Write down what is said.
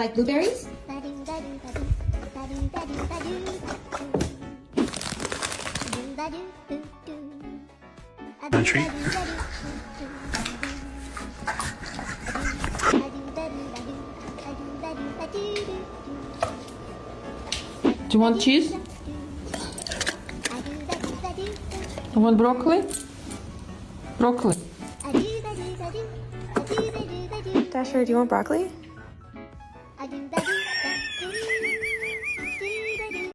like blueberries? Country. Do you want cheese? You want broccoli? Broccoli. Dasher, do you want broccoli?